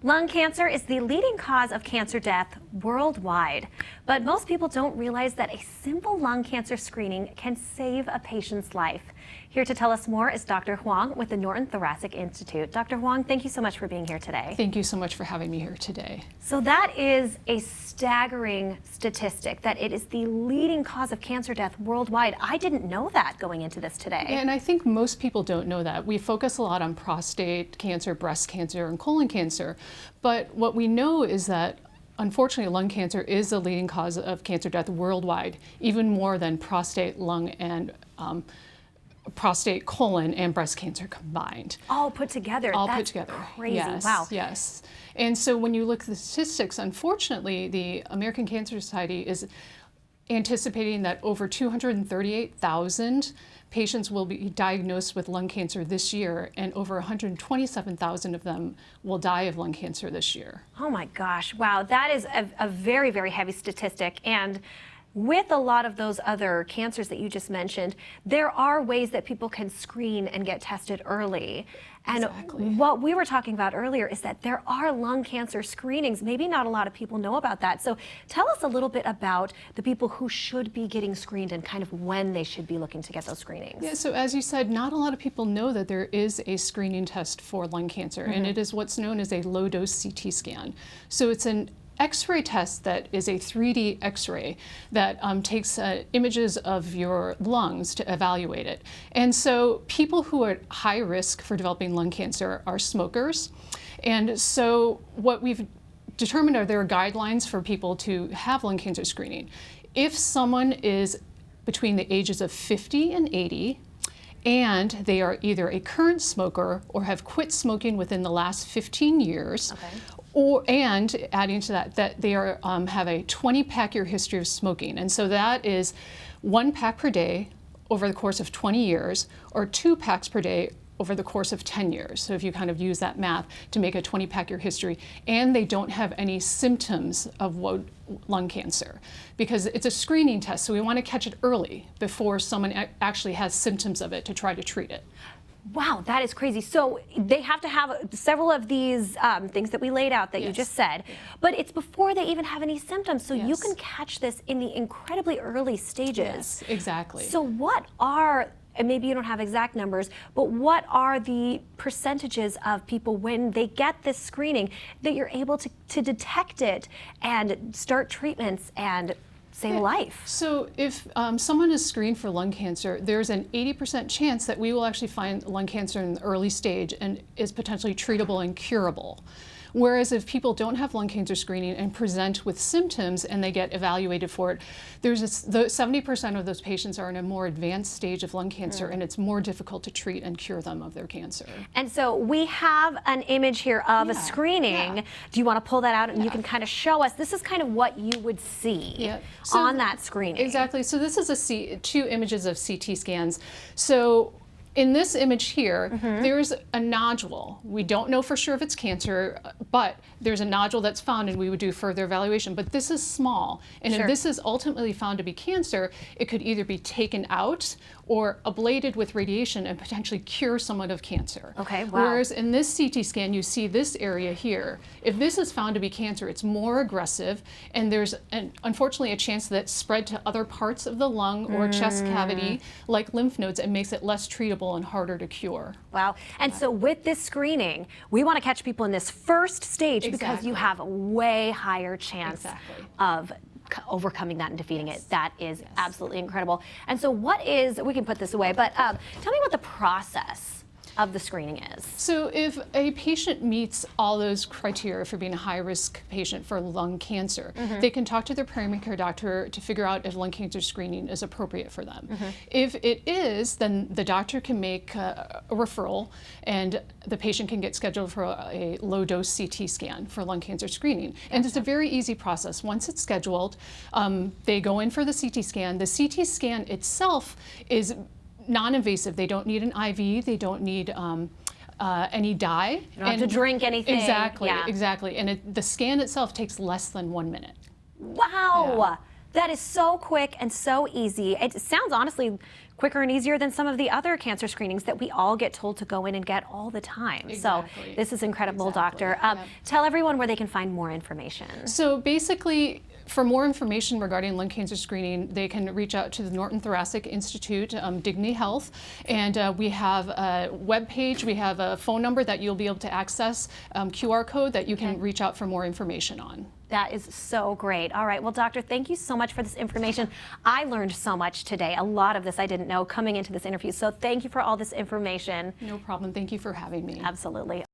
Lung cancer is the leading cause of cancer death worldwide, but most people don't realize that a simple lung cancer screening can save a patient's life. Here to tell us more is Dr. Huang with the Norton Thoracic Institute. Dr. Huang, thank you so much for being here today. Thank you so much for having me here today. So that is a staggering statistic, that it is the leading cause of cancer death worldwide. I didn't know that going into this today. Yeah, and I think most people don't know that. We focus a lot on prostate cancer, breast cancer, and colon cancer, but what we know is that unfortunately, lung cancer is the leading cause of cancer death worldwide, even more than prostate, lung, and prostate, colon, and breast cancer combined. All put together. All That's put together. Crazy. Yes, wow. Yes. And so when you look at the statistics, unfortunately, the American Cancer Society is anticipating that over 238,000 patients will be diagnosed with lung cancer this year, and over 127,000 of them will die of lung cancer this year. Oh my gosh, wow, that is a very, very heavy statistic. And with a lot of those other cancers that you just mentioned, there are ways that people can screen and get tested early. And exactly. What we were talking about earlier is that there are lung cancer screenings. Maybe not a lot of people know about that. So tell us a little bit about the people who should be getting screened and kind of when they should be looking to get those screenings. Yeah, so as you said, not a lot of people know that there is a screening test for lung cancer, and it is what's known as a low-dose CT scan. So it's an X-ray test that is a 3D X-ray that takes images of your lungs to evaluate it. And so people who are at high risk for developing lung cancer are smokers. And so what we've determined are there are guidelines for people to have lung cancer screening. If someone is between the ages of 50 and 80, and they are either a current smoker or have quit smoking within the last 15 years, and adding to that, that they are, have a 20-pack year history of smoking. And so that is 1 pack per day over the course of 20 years, or 2 packs per day over the course of 10 years. So if you kind of use that math to make a 20-pack year history, and they don't have any symptoms of lung cancer, because it's a screening test, so we want to catch it early before someone actually has symptoms of it to try to treat it. Wow, that is crazy. So they have to have several of these things that we laid out that you just said, but it's before they even have any symptoms. So you can catch this in the incredibly early stages. Yes, exactly. So what are, and maybe you don't have exact numbers, but what are the percentages of people when they get this screening that you're able to detect it and start treatments and save a life? So if someone is screened for lung cancer, there's an 80% chance that we will actually find lung cancer in the early stage and is potentially treatable and curable. Whereas if people don't have lung cancer screening and present with symptoms and they get evaluated for it, there's 70% of those patients are in a more advanced stage of lung cancer, and it's more difficult to treat and cure them of their cancer. And so we have an image here of a screening. Do you want to pull that out and you can kind of show us? This is kind of what you would see on that screening. Exactly. So this is two images of CT scans. So in this image here, there's a nodule. We don't know for sure if it's cancer, but there's a nodule that's found, and we would do further evaluation. But this is small, and if this is ultimately found to be cancer, it could either be taken out or ablated with radiation and potentially cure someone of cancer. Okay, wow. Whereas in this CT scan, you see this area here. If this is found to be cancer, it's more aggressive, and there's unfortunately a chance that it's spread to other parts of the lung or chest cavity, like lymph nodes, and makes it less treatable and harder to cure. Wow. And so with this screening, we want to catch people in this first stage because you have a way higher chance of overcoming that and defeating it. That is absolutely incredible. And so what is, we can put this away, but tell me what the process of the screening is. So if a patient meets all those criteria for being a high-risk patient for lung cancer, they can talk to their primary care doctor to figure out if lung cancer screening is appropriate for them. If it is, then the doctor can make a referral, and the patient can get scheduled for a low-dose CT scan for lung cancer screening. And it's a very easy process. Once it's scheduled, they go in for the CT scan. The CT scan itself is non-invasive. They don't need an IV. They don't need any dye. You don't have to drink anything. Exactly, exactly. And the scan itself takes less than 1 minute. Wow. That is so quick and so easy. It sounds honestly quicker and easier than some of the other cancer screenings that we all get told to go in and get all the time. Exactly. So this is incredible, Doctor. Yep. Tell everyone where they can find more information. So basically, for more information regarding lung cancer screening, they can reach out to the Norton Thoracic Institute, Dignity Health, and we have a webpage, we have a phone number that you'll be able to access, QR code that you can reach out for more information on. That is so great. All right, well, Doctor, thank you so much for this information. I learned so much today. A lot of this I didn't know coming into this interview, so thank you for all this information. No problem. Thank you for having me. Absolutely.